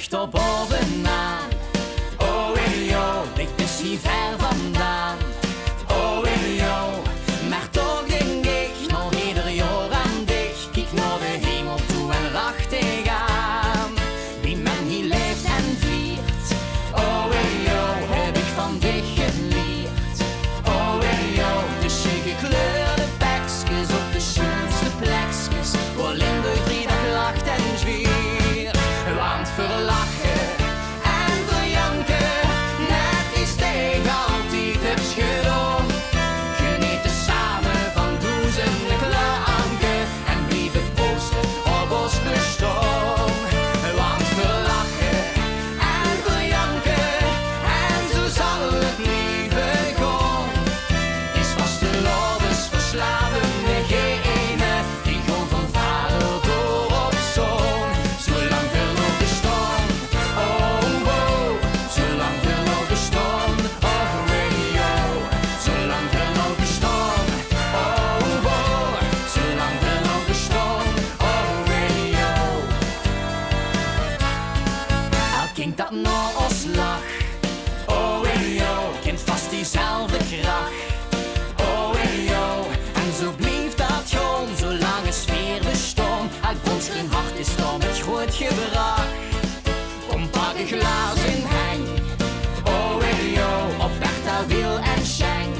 ligt er bovenaan. Oh, yo, dit is hier ver vandaan. Oh, yo, maar toch denk ik nog ieder jaar aan dich. Kijk naar de hemel toe en lach tegenaan. Wie men hier leeft en viert. Oh, yo, heb ik van dich geleerd. Oh, yo, de gekleurde bekjes op de schoonste plekjes. Waar Limburg drie dag lacht en zwiert. Want verlachen en verjanken, net is tegen altijd heb gedaan. Genieten samen van duizenden klanken en blijf het boosten op ons bestaan. Want verlachen en verjanken, en zo zal het blijven gaan. Is vast de lovers verslaven degene die gewoon van vader door op zoon. Zolang wil nog bestaan, oh wow. Zolang wil nog bestaan, oh radio. Zolang wil nog bestaan, oh wow. Zolang wil nog bestaan, oh radio. Elk kind dat naar ons lacht, oh yo, kent vast diezelfde kracht. Oh yo, en zo blijft dat gewoon, zolang een sfeer bestaat. Elk bronsgreen hart is dan met groot gebracht. Kom pak een glaas in hang. Oh yo, op Bertha, Wiel en Schenk.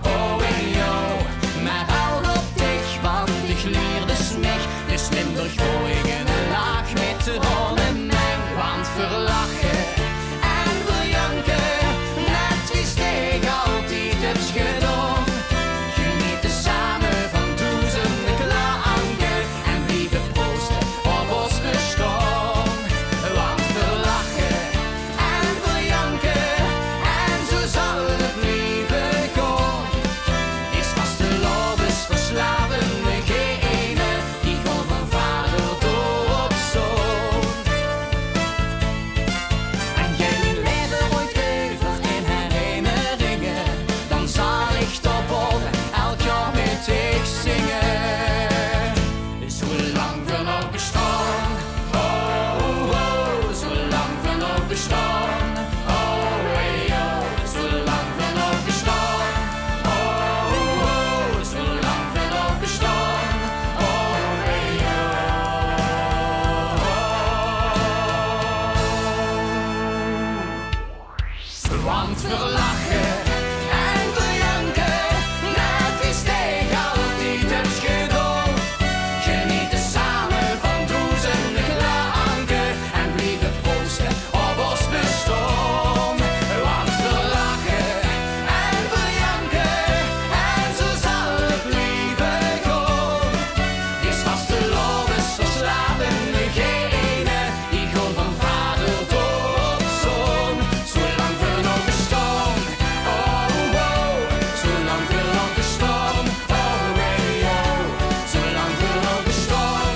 Oh yo, maar hou op dich, want ik leer de smeg. Dus Limburg gooi ik een laag met de holle meng. Want verlachen en verjanken, net wie steeg altijd heb gedaan. Genieten samen van duizenden klanken en blijven proosten op ons bestaan. Want verlachen en verjanken, en zo zal het blijven gaan. Is vast de lovers verslaven degene die gewoon van vader door op zoon. En jij leven ooit even in herinneringen, dan zal ik tot boven elk jaar met ik zingen. Zolang we nog bestaan, oh, oh, zolang we nog bestaan, oh, yo, zolang we nog bestaan, oh, oh, zolang we nog bestaan, oh, yo. Want verlachen en verjanken, net wie steeg altijd heb gedaan. Genieten samen van duizenden klanken en blijven proosten op ons bestaan. Want verlachen en verjanken, en zo zal het blijven gaan. Is vast de lovers verslaven degene die gewoon van vader door op zoon. Zolang we nog bestaan, oh wow. Zolang we nog bestaan, oh radio. Zolang we nog bestaan,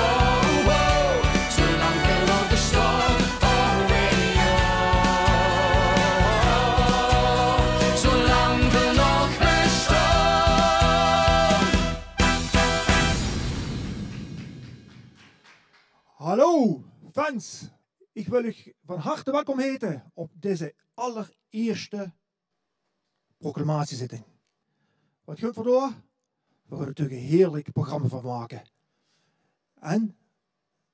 oh wow. Zolang we nog bestaan, oh radio. Zolang we nog bestaan. Hallo fans, ik wil u van harte welkom heten op deze allereerste proclamatiezitting. Wat gaat vandoor? We gaan er natuurlijk een heerlijk programma van maken. En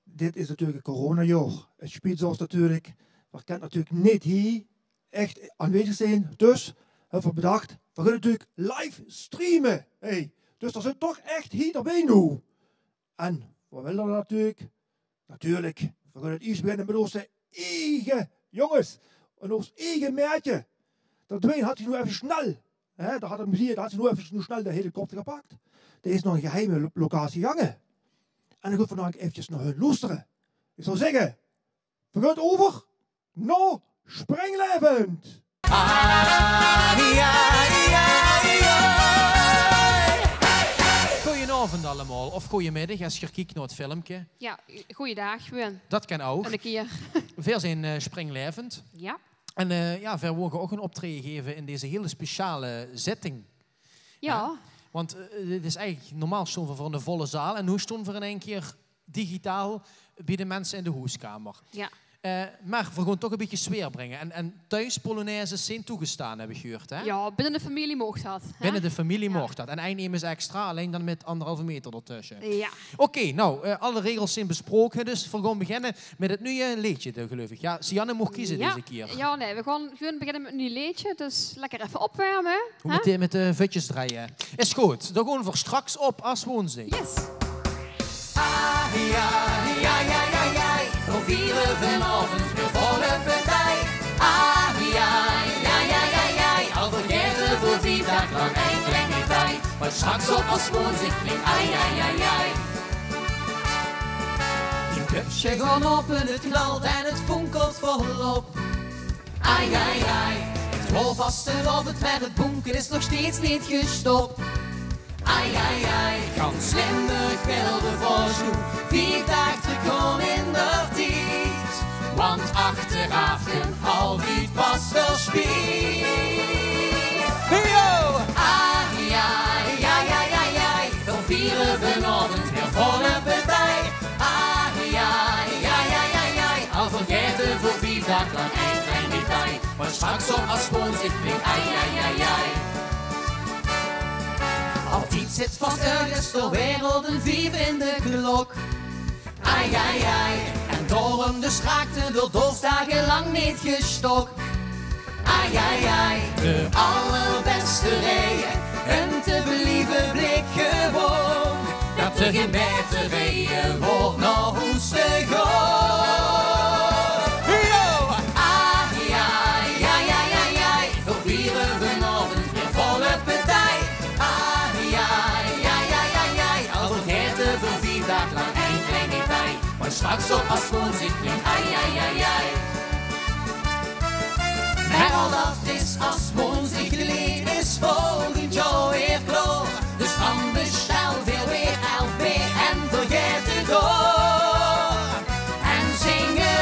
dit is natuurlijk een coronajaar. Het speelt zoals natuurlijk, we kunnen natuurlijk niet hier echt aanwezig zijn. Dus hebben we bedacht, we gaan natuurlijk live streamen. Hey, dus er zit toch echt hier erbij nu. En we willen dat natuurlijk. Natuurlijk, we gaan het eerst beginnen met onze eigen jongens. En ons eigen meisje. Dat Dwayne had hij nu even snel. Hè, daar had ze nu even snel de helikopter gepakt. Er is nog een geheime locatie gangen. En dan gaan we vandaag eventjes naar hun luisteren. Ik zou zeggen, we gaan over naar Springlevend. Goedenavond allemaal, of goedemiddag als je kijkt naar het filmpje. Ja, goeiedag, Wim. Dat kan ook. En een keer. We zijn Springlevend. Ja. En ja, we mogen ook een optreden geven in deze hele speciale zitting. Ja. Want het is eigenlijk normaal stonden we voor een volle zaal en nu stonden we in één keer digitaal bij de mensen in de huiskamer. Ja. Maar we gaan toch een beetje sfeer brengen. En thuis Polonaises zijn toegestaan, heb ik gehoord. Hè? Ja, binnen de familie mocht dat. Hè? Binnen de familie mocht dat. En één nemen is extra, alleen dan met 1,5 meter ertussen. Ja. Oké, nou, alle regels zijn besproken, dus we gaan beginnen met het nieuwe liedje, geloof ik. Ja, Sianne mocht kiezen deze keer. Ja, nee, we gaan beginnen met een nieuw liedje, dus lekker even opwarmen. Hoe met de vetjes draaien. Is goed, dan gaan we straks op als woensdag. Yes. We vieren vanavond weer volle partij. Al vergeten voor 4 dagen lang een kleine tijd. Maar straks op als woensdag klinkt Die pubsje gaan open, het knalt en het fonkelt volop. Het rolvaste of het met het bonken is nog steeds niet gestopt. Ganz Limburg wil de voorsnoe 4 dagen te komen in de tijd. Want achteraf kan altijd pas verspied. Yo! We vieren vanavond weer volle partij. Al vergeten voor 4 dagen lang een klein detail. Maar straks op als woensdag klinkt Altijd zit vast ergens ter wereld een 5 in de klok. En daarom de schaakte door dolfdagen lang niet gestokt. De allerbeste rij, een te believen blik gewoon. Dat er geen beter rijden wordt naar ons te gaan. We vieren vanavond weer volle partij. Al vergeten voor 4 dagen lang een klein detail. Maar straks op als woensdag klinkt Maar al dat is als woensdag geleden is volgend jaar weer klaar. Dus dan bestel veel weer 11 beer en vergeet het door. En zingen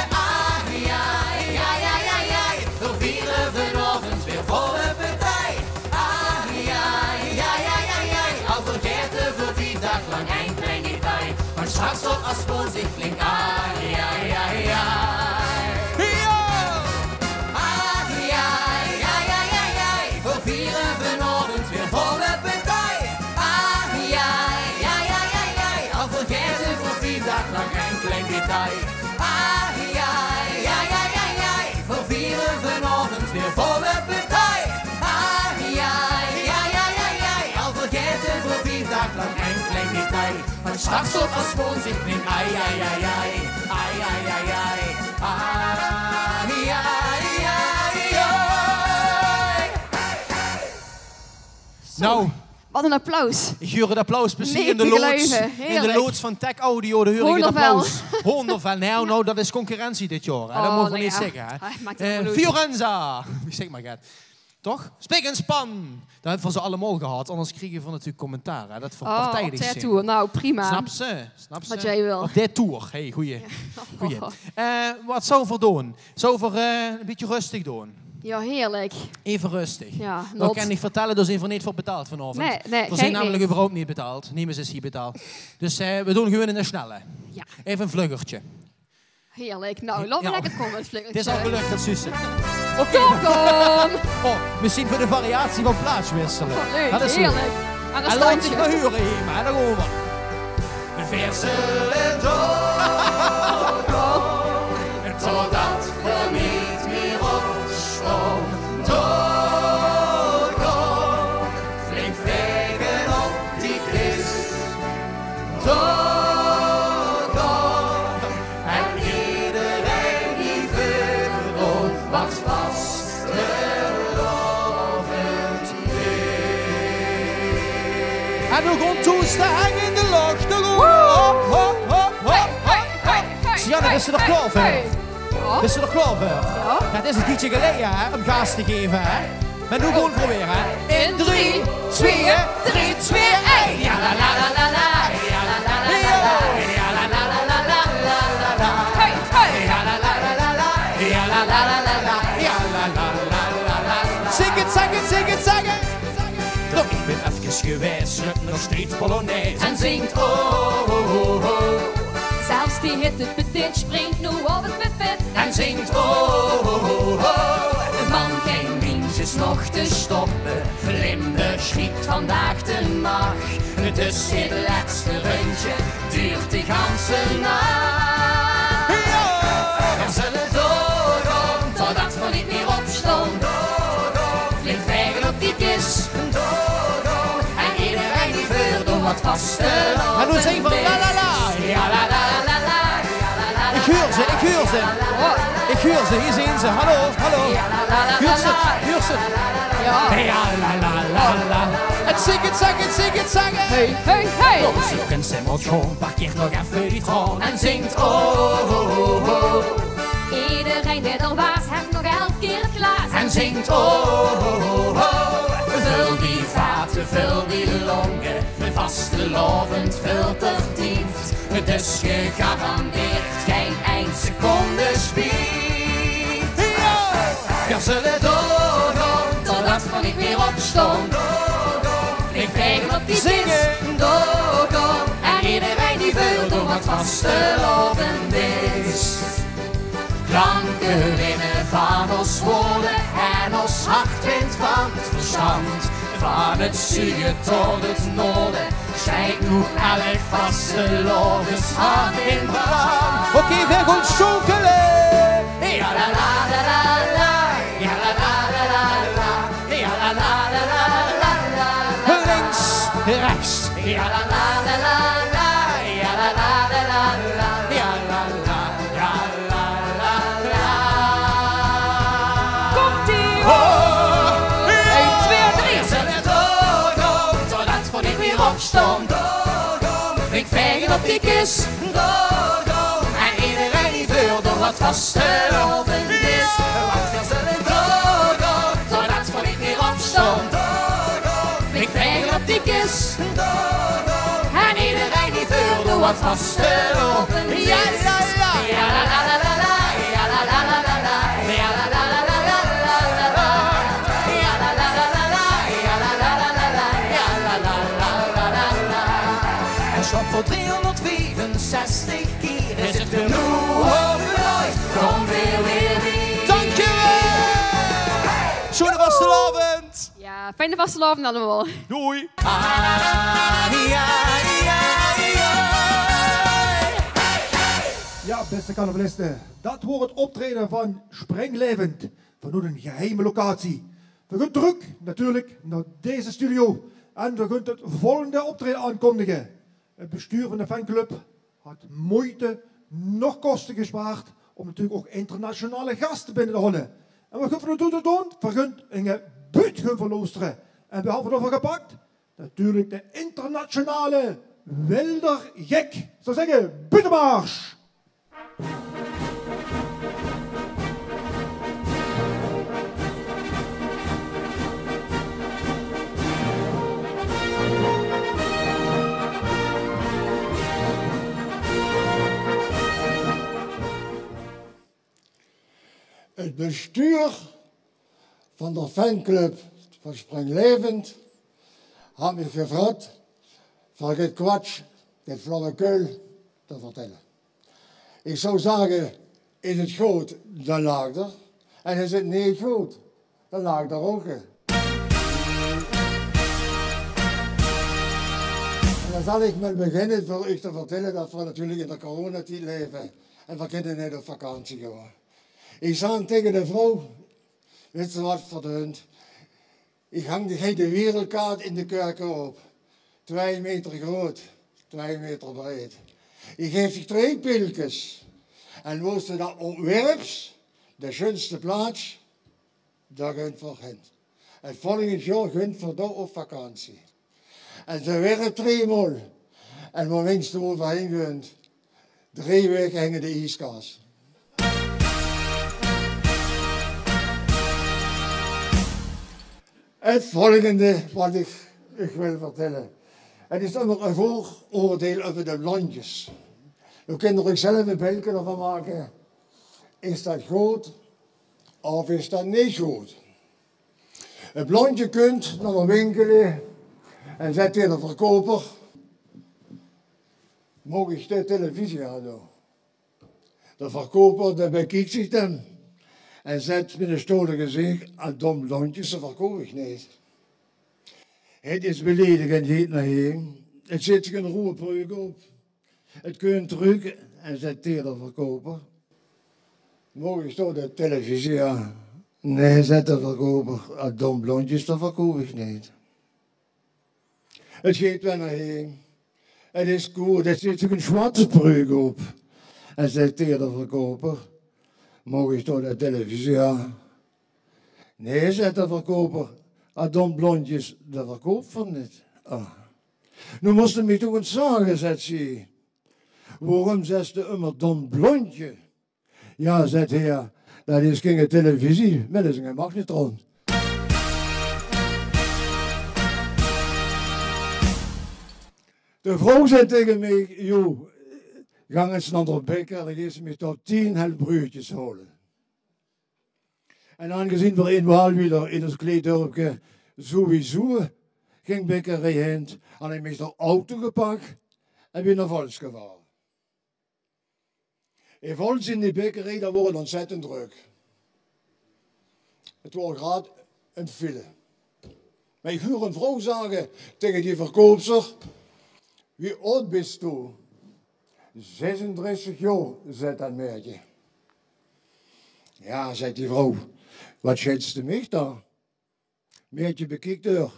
we vieren vanavond weer volle partij. Al vergeten voor 4 dagen lang een klein detail. Maar straks op als woensdag klinkt We vieren vanavond weer volle partij. Al vergeten voor 4 dagen lang een klein detail. We vieren vanavond weer volle partij. Al vergeten voor 4 dagen lang een klein detail. Maar straks op als woensdag klinkt Nou, Wat een applaus. ik hoor het applaus precies Niet in de te loods. geloven. In de Heerlijk. loods van Tech Audio, daar hoor ik het Hondervel. applaus. Hondervel. Nou, dat is concurrentie dit jaar. Hè. Dat mogen we niet zeggen. Hè. Maakt het wel Fiorenza. Ik zeg maar het. Toch? Spik en span. Dat hebben we ze allemaal gehad. Anders krijgen we natuurlijk commentaar. Hè. Dat voor partijdig op zijn. tour. Nou, prima. Snap ze? Wat jij wil. Op de tour. Hey, goeie. Wat zou we doen? Zou we een beetje rustig doen? Ja, heerlijk. Even rustig. Ja, Dat kan ik vertellen, daar zijn we niet voor betaald vanavond. Nee, we zijn kijk namelijk niet. überhaupt niet betaald. Niemand is hier betaald. Dus we doen gewoon een snelle. Ja. Even een vluggertje. Heerlijk. Nou, laat me Ja. lekker komen, het Het is al flikkertje. gelukt, dat zussen. Kom! Misschien voor de variatie van plaats wisselen. Wat leuk, Dat is leuk. heerlijk. Aan een En laat ik standje. maar huren hier, maar daar gaan we. Verselen totdat we niet meer opstaan. Doorgaan, flink vegen op die kist. Doorgaan, en iedereen die wil wat vastelovend is. En we gaan toestaan in de lucht. Daar gaan we. Hop, hop, hop, hop, hop. Sianne, is ze er klaar voor? Ja. Is ze er klaar voor? Ja. Het is een tijdje geleden hè, om gas te geven. Hè? Maar nu gewoon proberen. Hè? In 3, 2, 3, 2, 1. Ja la la la la la. Ja la la la la la. Ja la la la la la la la la. Hey, hey. Ja la la la la la. Ja la la la la la. Ja la la la la la. Zing het, zing het, zing het, zing het. Toch, ik ben even geweest, lukt nog steeds Polonaise. En zingt oh, oh, oh, oh. Zelfs die hittepetit springt nu op het buffet En zingt oh, oh, oh. De man geen minst is nog te stoppen. Limburg schiet vandaag de nacht. Dus dit laatste rondje duurt de ganse nacht. We zullen doorgaan totdat we niet meer opstaan. Flink vegen op die kist. En iedereen die vuurde wat vaste lopen. En nu zingen van la la la. Ja la la la la. Ik hoor ze, ik hoor ze. Ik hoor ze, hier zijn ze. Hallo, hallo. Hoor ze. Ja. Ja la la la la. En zing het, zang het, zing het, zang het. Hey, hey, hey. Zoek een semmeltje, parkeert nog even die tron. En zingt oh, oh, oh, oh. Iedereen die er was, heeft nog 11 keer het glaas. En zingt oh, oh, oh, oh. Vul die vaten, vul die longen. Vaste lovend filterdienst. Dus gegarandeerd geen 1 seconde speed. We zullen doorgaan totdat we niet meer opstaan. Ik vegen op die kist. Doorgaan. En iedereen die wil door wat vaste lovend is. Klanken winnen van ons woorden en ons hart wint van het verstand. Van het zuiden tot het noorden stijgt nu elk vaste lovens hart in brand. Oké, we gaan schokelen. Ja la la la la la, ja la la la la la, ja la la la la la la. Links, rechts. Ja la la la la la, ja la la la la la, ja la la, ja la la la. Komt-ie! 1, 2, 3. We zullen doorgaan totdat we niet meer opstaan. Ik vegen op die kist. En iedereen die veel door wat vaste lovend is. Want we zullen doorgaan totdat we niet meer opstaan. Ik vegen op die kist. En iedereen die veel door wat vaste lovend is. Ja la la ja la la la la la, ja la la la la la, ja la la la la la la la, ja la la la la la, ja la la la la la, ja la la la la la la. En stop voor 364 keer is het genoeg overlooid. Kom weer weer. Dankjewel. Schöne vastelavond. Ja, fijne vastelavond allemaal. Doei. Ja, beste carnavalisten, dat wordt het optreden van Springlevend vanuit een geheime locatie. We gaan terug, natuurlijk, naar deze studio en we gaan het volgende optreden aankondigen. Het bestuur van de fanclub had moeite, nog kosten gespaard om natuurlijk ook internationale gasten binnen te halen. En wat gaan we nu doen? We gaan een buurt gaan verloosteren. En we hebben ervoor gepakt, natuurlijk de internationale Wilder Gek. Ik zou zeggen, buitenmars! Het bestuur van de fanclub van Springlevend had me gevraagd van dit kwats, dit flauwekul te vertellen. Ik zou zeggen, is het goed, dan lag er. En is het niet goed, dan lag er ook. En dan zal ik met beginnen voor u te vertellen dat we natuurlijk in de coronatijd leven. En we kunnen niet op vakantie gaan. Ik zei tegen de vrouw, weet je wat verdunt? Ik hang de wereldkaart in de kerk op. 2 meter groot, 2 meter breed. Ik geef je 2 pilkjes. En wo ze dat ontwerps, de schönste plaats, daar gunt voor hen. Het volgende jaar gunt voor daar op vakantie. En ze werden 3 maal. En waar winst er overheen gunt, 3 weken hangen de ijskaas. Het volgende wat ik wil vertellen. Het is onder een vooroordeel over de blondjes. We kunnen er ook zelf een beeldje ervan maken. Is dat goed of is dat niet goed? Een blondje kunt naar een winkel en zet je de verkoper Mocht ik de televisie hadden. De verkoper, daar bekijkt zich dan. En zegt met een stolle gezicht, een dom blondjes, dat verkoop ik niet. Het is beledigend hier naar hier. Het zit zich een roerpreuk op. Het kunt terug en zegt tegen de verkoper. Mocht ik door de televisie aan? Nee, zegt de verkoper, een dom blondjes, dat verkoop ik niet. Het gaat wel naar hier. Het is goed, er zit zich een zwarte preuk op. En zegt tegen de verkoper, mocht ik door de televisie aan? Nee, zegt de verkoper, een dom blondjes, dat verkoopt van niet. Ah. Nu moest je me toch eens zeggen, zegt ze. Waarom zegt ze immer dom blondje? Ja, zegt hij, dat is geen televisie, maar dat is een magnetron. De vrouw zei tegen mij, joh, ga eens naar de beker, dan geeft ze me tot 10 helbroodjes halen. En aangezien we eenmaal weer in ons kleeddorpje sowieso ging bekkerij heen, had ik me de auto gepakt en weer naar Vols gevaren. In Vols in die bekkerij, daar wordt het ontzettend druk. Het wordt gerade een file. Maar ik hoor een vrouw zeggen tegen die verkoopster, wie oud bist du? 36 jaar, zegt dat meisje. Ja, zegt die vrouw, wat schätzt du mich da? Meisje bekijkt er.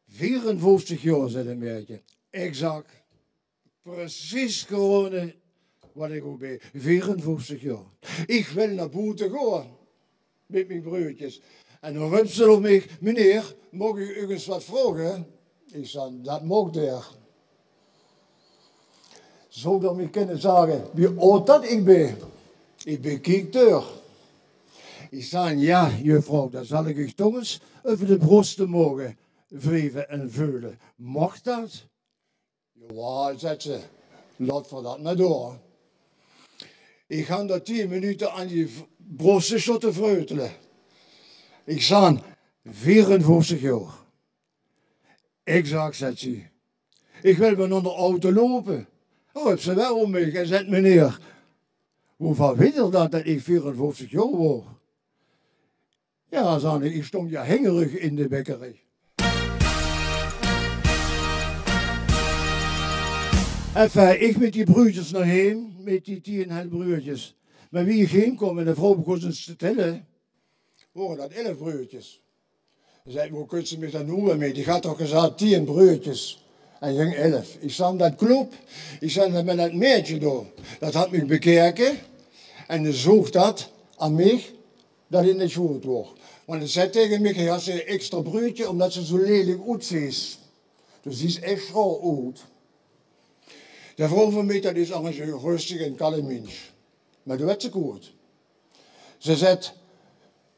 54 jaar, zegt een meisje. Exact. Precies gewoon wat ik ook ben. 54 jaar. Ik wil naar buiten gaan. Met mijn broertjes. En dan roept ze op mij, meneer, mag ik u eens wat vragen? Ik zei, dat mag der. Zou dat me kunnen zeggen, wie oud dat ik ben? Ik ben kijkteur. Ik zei, ja, juffrouw, dan zal ik u toch eens over de borsten mogen wrijven en veulen. Mag dat? Ja, zegt ze, laat voor dat maar door. Ik ga dat 10 minuten aan die borsten zitten vreutelen. Ik zei, 54 jaar. Exact, zegt ze. Ik wil maar naar de auto lopen. Oh, heb ze wel om mij. En zegt, meneer, hoeveel weet je dat ik 54 jaar word? Ja, zei ik stond ja hengerig in de bekkerij. Enfin, ik met die broertjes naar heen, met die 10 broertjes. Maar wie ik heen kwam en de vrouw begon ze te tellen, waren dat 11 broertjes. Ze zei, hoe kun je me dat noemen mee? Die gaat toch gezegd 10 broertjes. En ging 11. Ik zei, dat klopt. Ik zei, met dat meisje door. Dat had me bekeken. En ze zocht dat aan mij, dat het niet goed wordt. Want ze zei tegen mij, ja, ze een extra broertje, omdat ze zo lelijk uitziet. Dus die is extra oud. De vrouw van mij, dat is anders een rustig en kalm mens. Maar dat werd ze goed. Ze zei,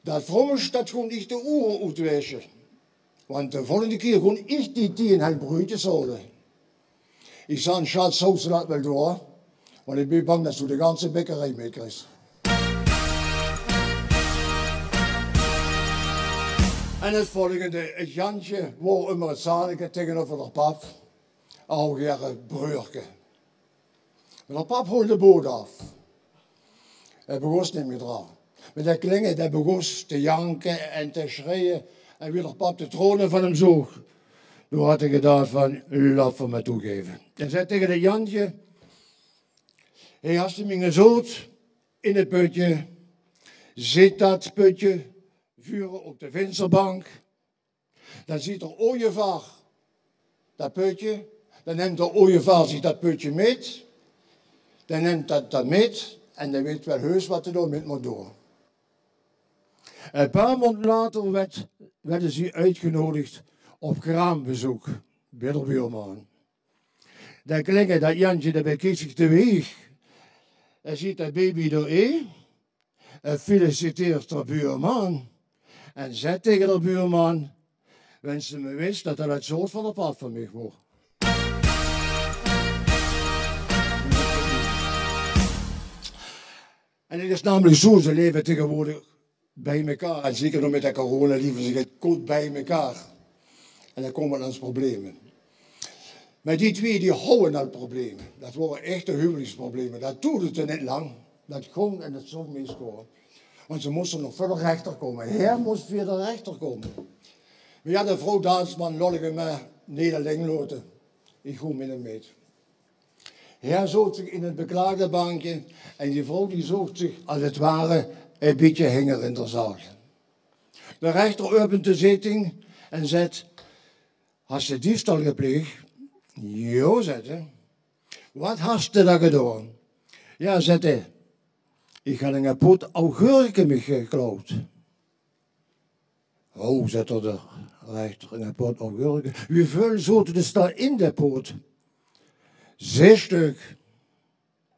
dat vrommers, dat gewoon ik de oren uitwijzen. Want de volgende keer gewoon ik die 10 broertjes houden. Ik zei, schat, zo ze dat wel door. Want ik ben bang dat ze de ganze bekkerij meekrijgt. En het volgende, het Jantje wou immer het zalige tegenover haar pap. Al jaren broerke. Maar haar pap holde de boot af. Hij begon niet meer dran. Met dat klingen, hij begon te janken en te schreeuwen. En weer haar pap de tronen van hem zoog. Toen had hij gedacht van, laat voor me toegeven. En zei tegen dat Jantje, hij had hem gezocht in het putje. Zit dat putje, vuren op de vensterbank. Dan ziet er ooievaar dat putje. Dan neemt de ooievaar zich dat putje met. Dan neemt dat met. En dan weet wel heus wat er door met moet doen. Een paar maanden later werden ze uitgenodigd op kraambezoek bij de buurman. Dan klinkt dat Jantje daarbij kijkt zich teweeg. Hij ziet dat baby erin. Hij feliciteert de buurman. En zegt tegen de buurman, wens ze me wist dat dat het soort van de pad van mij wordt. En het is namelijk zo, ze leven tegenwoordig bij elkaar. En zeker nog met de corona liever ze goed bij elkaar. En dan komen dan eens problemen. Maar die twee die houden al problemen. Dat waren echte huwelijksproblemen. Dat duurde niet lang. Dat kon en dat zou miskomen. Want ze moesten nog voor de rechter komen. Hij moest voor de rechter komen. Maar ja, de vrouw Dansman lollige me Nederling laten. Ik ga met hem mee. Hij zocht zich in het beklaagde bankje en die vrouw die zocht zich als het ware een beetje hinger in de zaal. De rechter opent de zitting en zegt, hast je diefstal gepleegd? Jo, zegt hij. Wat hast je daar gedaan? Ja, zegt hij. Ik had een pot augurken me geklaut. Oh, zegt de rechter, een pot augurken. Hoeveel zaten er daar in de pot? 6 stuk.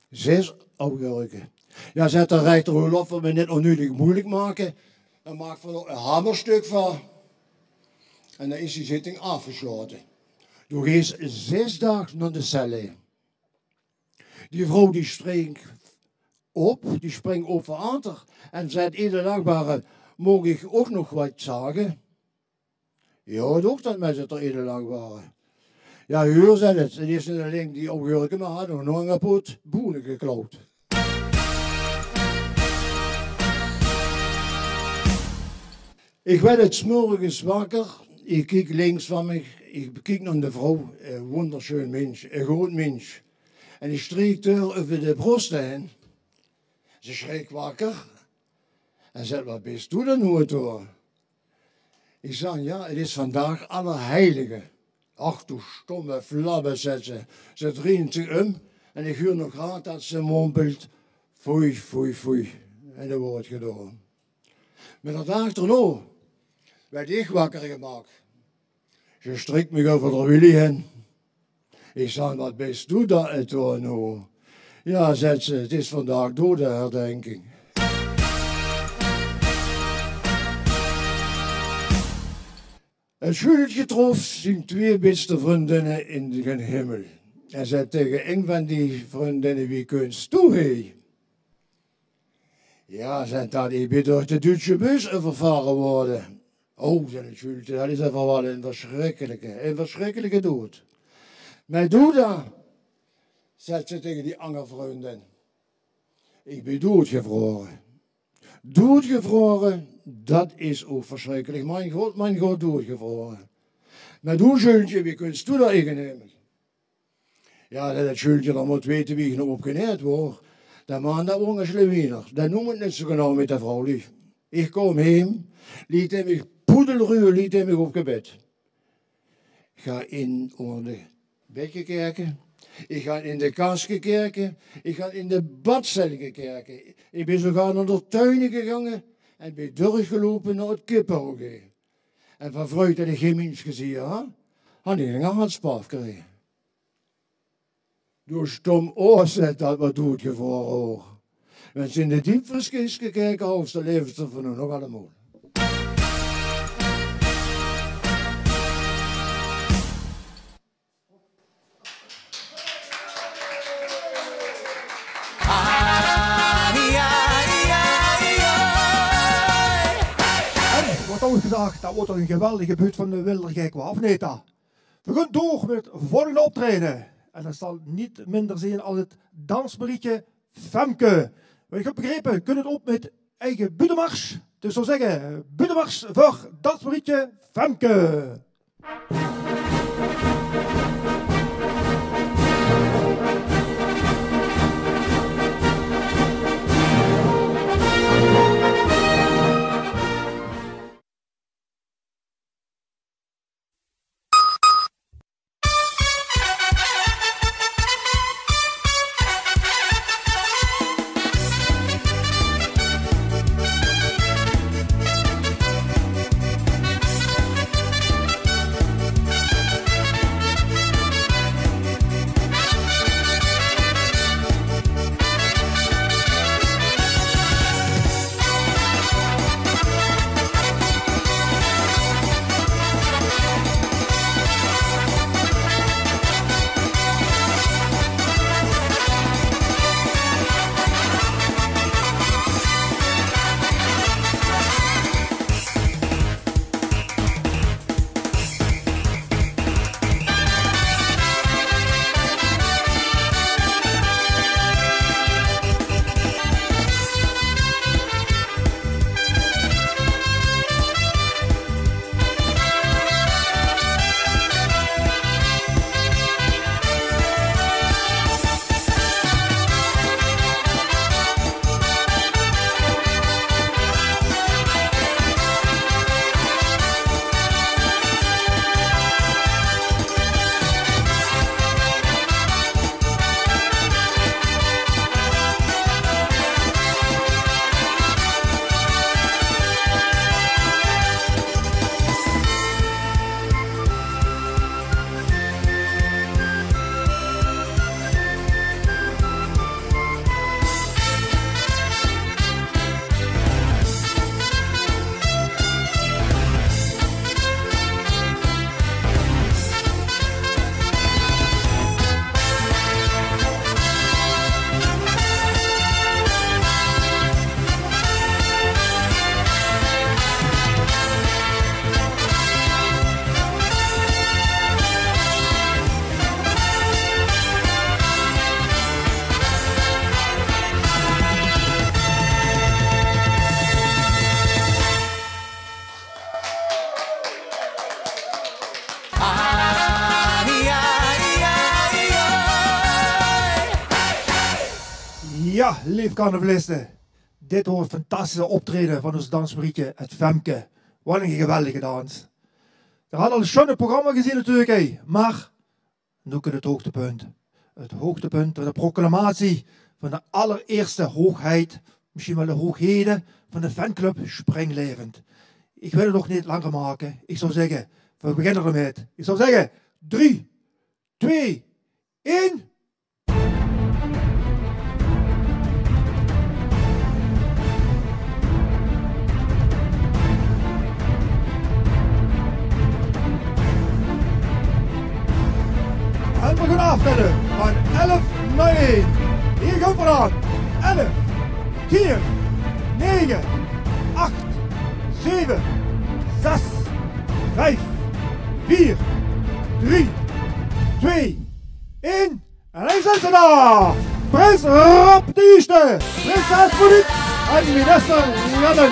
6 augurken. Ja, zegt de rechter, hoe laten we me niet onnodig moeilijk maken? Dan maakt er een hamerstuk van. En dan is die zitting afgesloten. Toen is 6 dagen naar de cel. Die vrouw die springt op water en zegt iedere dagbare, mag ik ook nog wat zeggen? Ja, toch dat mensen er iedere dagbare. Ja, huur zegt het. Het is niet alleen die augurken, maar hadden nog een pot boenen geklaut. Ik werd het 's morgens wakker. Ik kijk links van me. Ik kijk naar de vrouw. Een wonderschön mens. Een groot mens. En ik streek er over de borsten heen. Ze schreek wakker. En zei, wat bist du dan nu door? Ik zei, ja, het is vandaag Allerheilige. Ach, du stomme flabbe, zegt ze. Ze dreigt zich en ik hoor nog hard dat ze mompelt. Foei, foei, foei. En dat wordt gedaan. Maar de dag erna werd ik wakker gemaakt. Ze strikt me over de wilie heen. Ik zei, wat bist du daar toen nu? Ja, zegt ze, het is vandaag dodenherdenking. Een schuiltje trof zijn 2 beste vriendinnen in de hemel. En zei tegen een van die vriendinnen, wie kunst du heen? Ja, zei dat, ik ben door de Duitse bus vervaren worden. Oh, zei het schuiltje, dat is even wel een verschrikkelijke dood. Maar doe dat, zei ze tegen die andere vriendin. Ik ben doodgevroren. Doodgevroren, dat is ook verschrikkelijk. Mijn God, doodgevroren. Maar doe schuiltje, wie kunst du daar innemen? Ja, dat schuiltje, dan moet weten wie nog opgeneerd wordt. Dan man dat ook een Slewiener. Dat noem ik niet zo genau met de vrouw lief. Ik kom heen, liet hem mij poedelruw, liet hem mij op gebed. Ik ga in onder de bedje kijken. Ik ga in de kast kijken. Ik ga in de badcel kijken. Ik ben sogar naar de tuinen gegaan en ben doorgelopen naar het kippenhoge. En van vreugde dat ik geen mens gezien had, had ik een hartspaaf gekregen. Door stom oorzet dat wat doet je voor oor. Wenn ze in de diepvries gekeken heeft, dan leven ze van hun nog allemaal. Wordt ook gedacht, dat wordt een geweldige buurt van de Wildergek, of niet dat? We gaan door met het volgende optreden. En dat zal niet minder zijn als het dansberichtje Femke. Ik heb begrepen, kunnen het op met eigen budemars. Dus zou zeggen, budemars voor dansberichtje Femke. Ja, lief carnavalisten. Dit wordt een fantastische optreden van ons dansmarietje, het Femke. Wat een geweldige dans. We hadden al een schone programma gezien natuurlijk, hé. Maar nu komt het hoogtepunt. Het hoogtepunt van de proclamatie van de allereerste hoogheid, misschien wel de hoogheden van de fanclub Springlevend. Ik wil het nog niet langer maken. Ik zou zeggen, we beginnen ermee. Ik zou zeggen, 3, 2, 1... En we gaan aftellen van 11 naar 1. Hier gaan we aan. 11, 10, 9, 8, 7, 6, 5, 4, 3, 2, 1. En hij zijn ze daar. Prins Rob de Eerste, prinses Monique en minister Redden.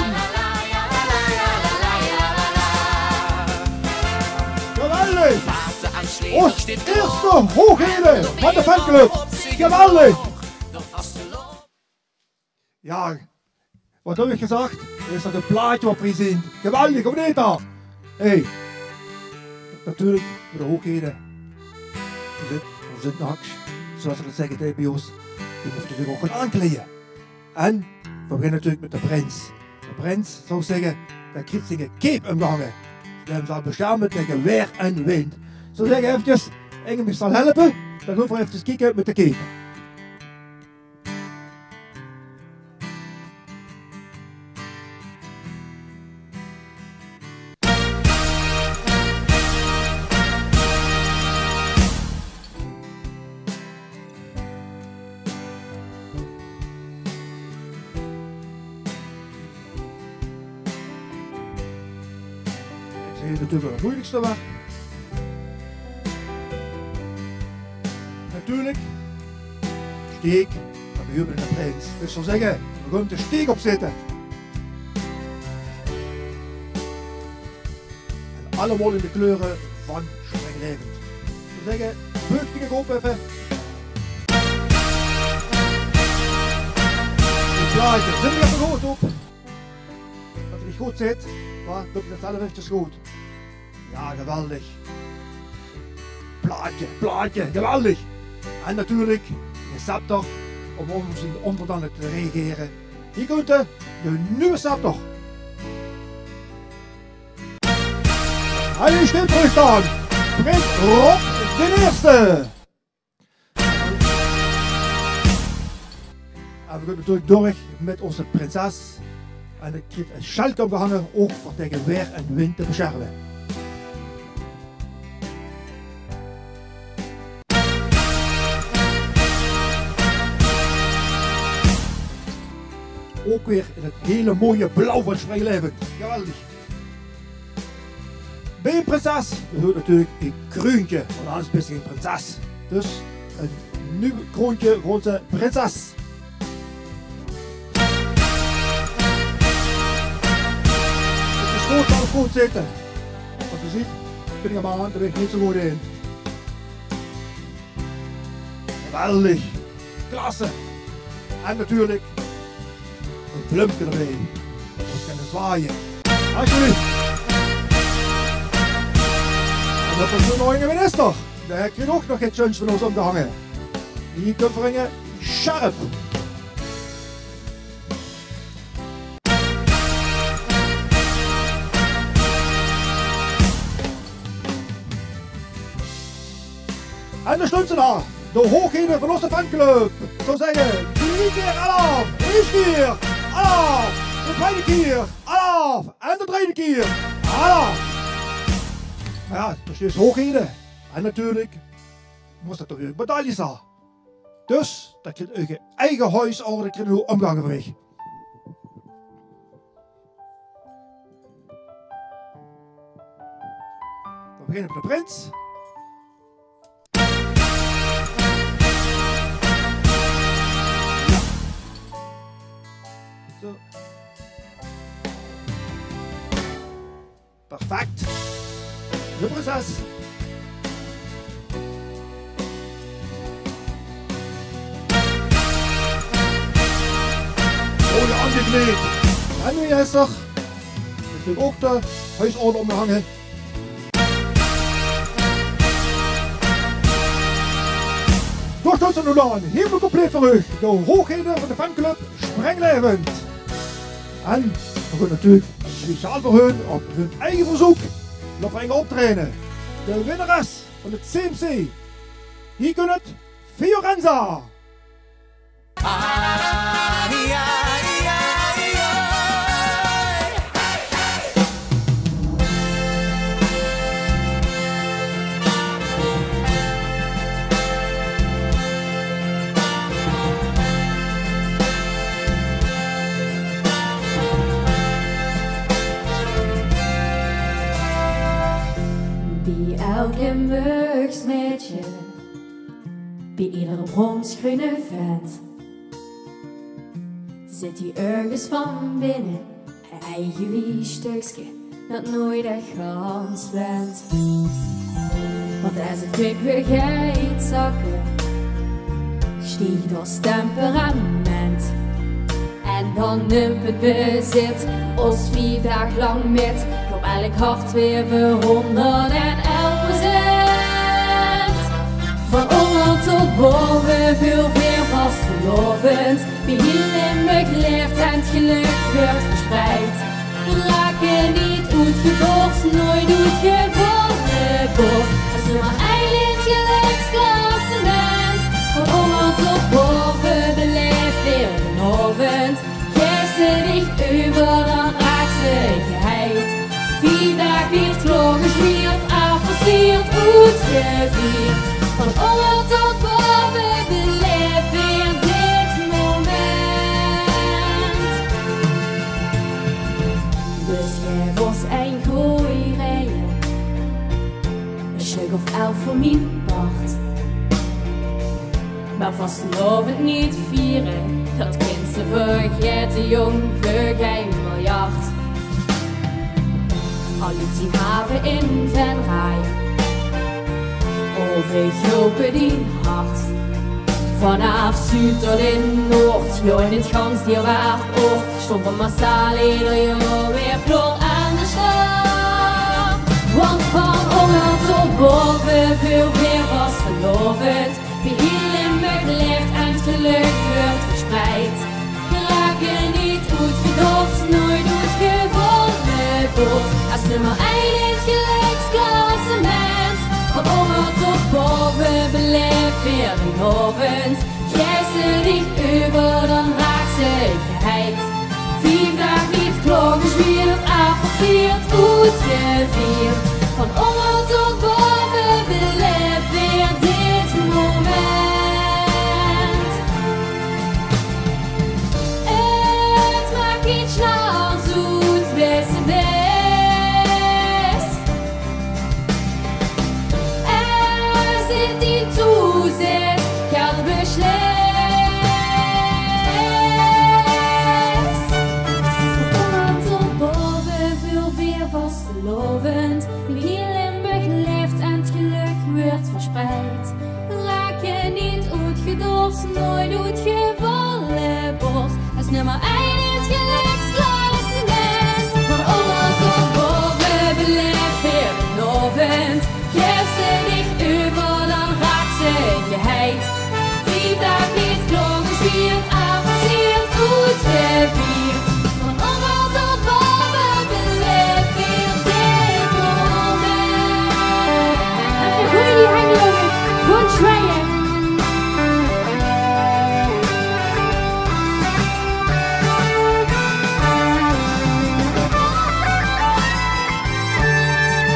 Geweldig. Ons eerste hoogheden van de fanclub. Geweldig! Ja, wat heb ik gezegd? Er is dat een plaatje wat present. Geweldig, of niet dan? Hé, natuurlijk, voor de hoogheden. We zitten naks, zoals ze dat zeggen tegen bij ons. Die moeten natuurlijk ook gaan aankleden. En we beginnen natuurlijk met de prins. De prins zou zeggen, dat krijgt zich een cape omgangen. Ze hebben ze beschermen tegen weer en wind. Zo zeg eventjes, Inge me zal helpen, dan gaan we even kijken met de cape. Ik zeg natuurlijk het moeilijkste weg. Natuurlijk, steek, dat behuren in de prins. Dus ik zou zeggen, we gaan de steek opzetten. En allemaal in de kleuren van Springlevend. Ik zou zeggen, beug ik op even. Het plaatje, zet er even goed op. Dat hij niet goed zit, maar doe ik het zelf eventjes goed. Ja, geweldig. Plaatje, geweldig. En natuurlijk een scepter om onze onderdanen te reageren. Hier komt de nieuwe scepter. Hij staat terug dan. Prins Rob de Eerste. En we gaan natuurlijk door met onze prinses. En ik krijg een schelk opgehangen, ook voor tegen weer en wind te beschermen. Ook weer in het hele mooie blauw van Springlevend. Geweldig. Bij een prinses bedoelt natuurlijk een kroontje, want anders is het geen prinses. Dus een nieuw kroontje voor onze prinses. Het schoot zal goed zitten. Wat je ziet, vind ik hem aan, daar ben ik niet zo goed in. Geweldig. Klasse. En natuurlijk een plumpje erbij. We kunnen zwaaien. Alsjeblieft. En dat is een mooie minister. Daar krijg je ook nog geen chunch van ons om te hangen. Die kunt brengen sharp. En dan stond ze daar. De hoogheden van onze fanclub. Ik zou zeggen, 3 keer af, 1 keer af, de tweede keer af en de derde keer af. Maar ja, dat is dus hoogheden. En natuurlijk moest dat toch weer medailles zijn. Dus dat je het je eigen huishouden krijgt hoe omgangen van mij. We beginnen met de prins. Zo. Perfect. De prinses. aangekleed. En nu is er natuurlijk ook de huisorde omgehangen. Door tot nu dan, helemaal compleet terug. De hoogheden van de fanclub Sprenglevend. En we gaan natuurlijk speciaal voor hun op hun eigen verzoek nog gaan optreden. De winnares van het CMC. Hier kunnen het Fiorenza. Bij elke mugsmetje, bij iedere bronsgroene vent, zit hij ergens van binnen, een eigen wie stukje dat nooit echt gans bent. Want als het kwikwijheid zakken, stiegt ons temperament. En dan neemt het bezit ons 4 dagen lang met. Op elk hart weer voor 111%. Van onder tot boven, veel weer vastgelovend. Wie Limburg leeft en het geluk wordt verspreid. Raken niet uitgedorst, nooit uitgevonden bos. Als je maar eiland geluksklassement. Van onder tot boven, beleef weer een avond. Geef ze dicht over, dan raakt ze geheid. 4 dagen niet klaargesmeerd, afversierd, uitgevierd. Van onder tot boven, beleef weer dit moment. Dus geef ons een gooi rijden, een stuk of 11 voor mijn part. Maar vastlovend niet vieren, dat kind ze vergeten, jong, vergeet miljard. Al die haven in Venray, over groepen die hart. Vanaf Zuid tot in Noord, jo in het gans die waar oort. Stompen massaal ieder jaar weer kloor aan de stad. Want van onder tot boven, veel weer vastgelovend. Wie hier Limburg leeft en het geluk wordt verspreid. Raken niet uitgedorst, nooit uitgevonden bos. Als nummer 1 in het geluksklassement. Van onder tot boven, beleef weer een avond. Jij ze dicht over, dan raakt ze geheid. 4 dagen niet klaargesmeerd, afversierd, uitgevierd. Van onder tot boven, beleef weer dit moment. Het maakt iets naar zoet, beste best. Er zit die toezicht, gaat beslist. Van onder tot boven, veel weer vastgelovend. Wie hier Limburg leeft en het geluk wordt verspreid. Raak je niet uitgedorst, nooit uitgevallen bos. Als nummer 1 in het geluksklassement. Van onder tot boven, beleef weer een avond. Geef ze dicht over, dan raakt ze geheid. 4 dagen niet klaargesmeerd, afversierd, uitgevierd. Van onder tot boven, beleef weer dit moment. Goeie hanglopen, goed zwaaien.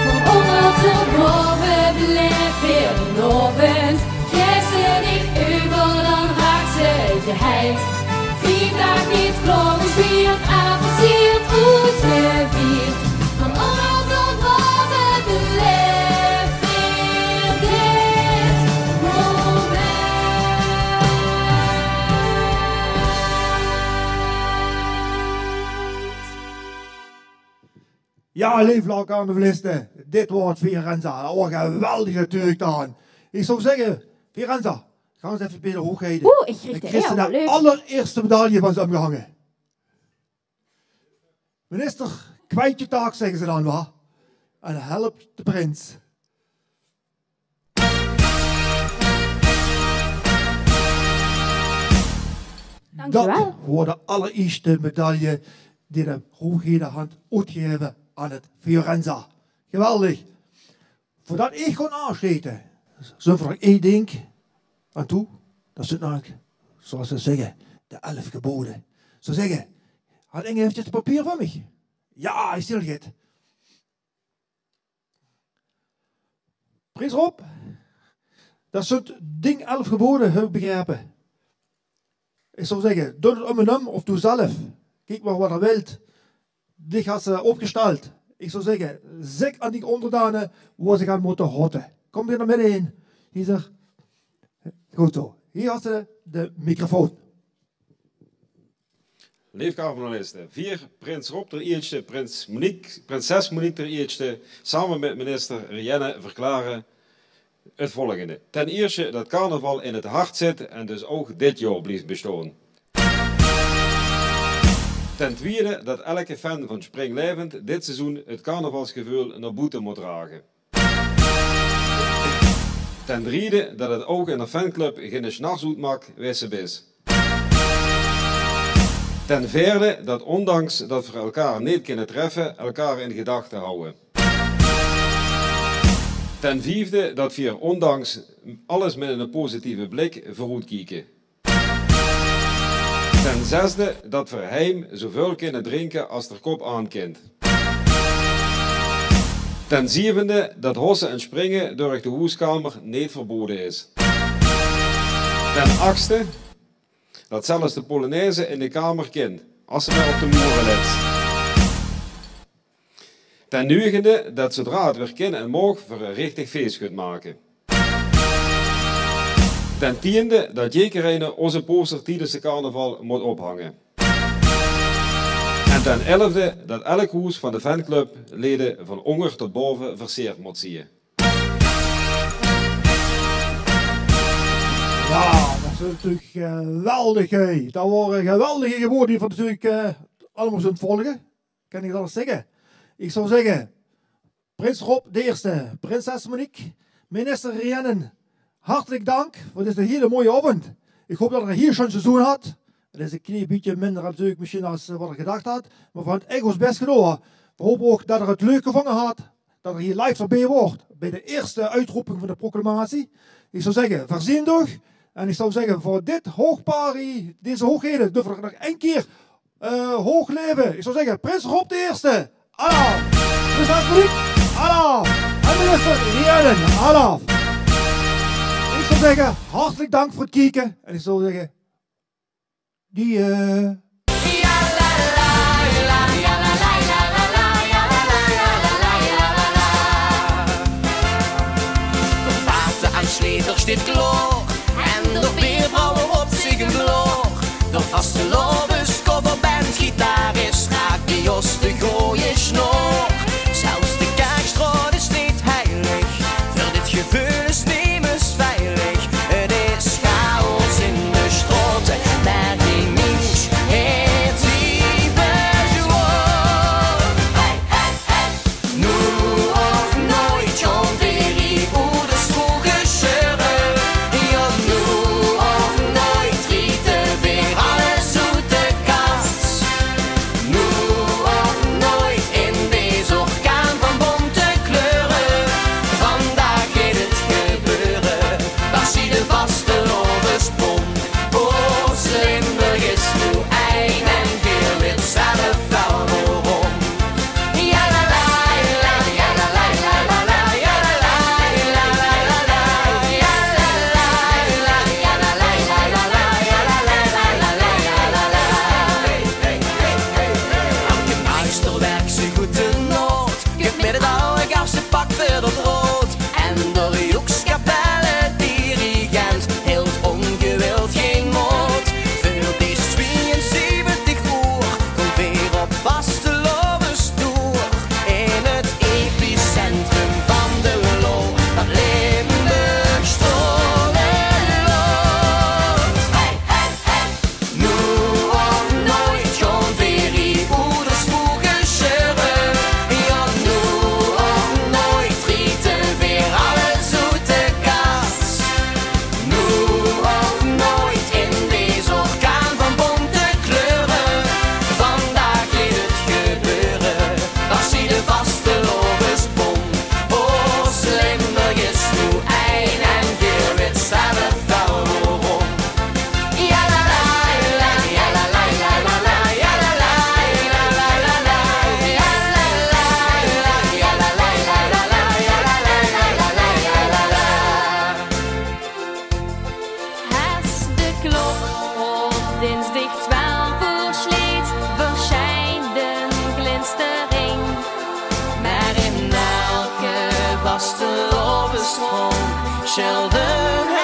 Van onder tot boven, beleef weer een avond. Geef ze dicht over, dan raakt ze geheid. 4 dagen niet klaargesmeerd, afversierd, uitgevierd. Van onder tot boven, beleef weer dit moment. Ja, leeflak aan de vlisten. Dit wordt Fiorenza. Oh, geweldig natuurlijk dan. Ik zou zeggen, Fiorenza, gaan we eens even bij de hoogheden. Ik richt Ik de heb heel de leuk. allereerste medaille van ze omgehangen. Minister, kwijt je taak, zeggen ze dan wel. En help de prins. Dat Dankjewel. wordt de allereerste medaille die de Hoogheden uitgeven aan het Fiorenza. Geweldig. Voordat ik gewoon aansluiten, zullen we nog één ding aan toe. Dat zit namelijk, zoals ze zeggen, de 11 geboden. Ze zeggen, had Inge eventjes het papier van mij? Ja, hij stil het. Prins Rob, dat soort ding 11 geboden, heb ik begrepen. Ik zou zeggen, doe het om en om of doe zelf. Kijk maar wat er wilt. Die gaat ze opgesteld. Ik zou zeggen, zeg aan die onderdanen waar ze gaan moeten hotten. Kom er naar midden in. Hier zeg. Goed zo. Hier had ze de microfoon. Leefkamerjournalisten. 4. Prins Rob ter eerste, prinses Monique ter eerste, samen met minister Rienne verklaren het volgende. Ten eerste dat carnaval in het hart zit en dus ook dit jaar blijft bestaan. Ten tweede dat elke fan van Springlevend dit seizoen het carnavalsgevoel naar buiten moet dragen. Ten derde dat het ook in de fanclub geen s'nachts wezen is. Ten vierde dat ondanks dat we elkaar niet kunnen treffen, elkaar in gedachten houden. Ten vijfde dat we ondanks alles met een positieve blik vooruit kijken. Ten zesde dat we heim zoveel kunnen drinken als er kop aankent. Ten zevende dat hossen en springen door de huiskamer niet verboden is. Ten achtste dat zelfs de Polonaise in de kamer kent, als ze maar op de moeren let. Ten negende dat zodra het weer kan en mag, voor een richtig feest kunt maken. Ten tiende dat jekerine onze poster tijdens de carnaval moet ophangen. En ten 11e dat elk huis van de fanclub leden van onder tot boven versierd moet zien. Ja, dat is natuurlijk geweldig. Hè. Dat waren geweldige geboden die van natuurlijk allemaal zullen volgen. Kan ik dat eens zeggen? Ik zou zeggen, Prins Rob de eerste, prinses Monique, minister Rienne, hartelijk dank voor deze hele mooie avond. Ik hoop dat er hier zo'n seizoen had. Het is een klein beetje minder natuurlijk misschien als wat er gedacht had. Maar van het echt ons best gedaan. We hopen ook dat er het leuk gevangen had. Dat er hier live erbij wordt. Bij de eerste uitroeping van de proclamatie. Ik zou zeggen, verzien toch. En ik zou zeggen, voor dit hoogparie, deze hoogheden, durven we nog één keer hoog leven. Ik zou zeggen, Prins Rob de eerste. Allah. Prinses Monique. Allah. En minister Rienne. Allah. Ik zou zeggen, hartelijk dank voor het kijken. En ik zou zeggen, die De vaten aan Zweder steht klar en de weervrouwen op zich een vloer. De vaste lobus, coverband, gitarist, radio's, de gooie snor. Zelfs de kerkstraat is niet heilig, voor dit gevoel is niemand veilig. Het is chaos in de straten, maar geen mens vaste op een stroom, Sheldon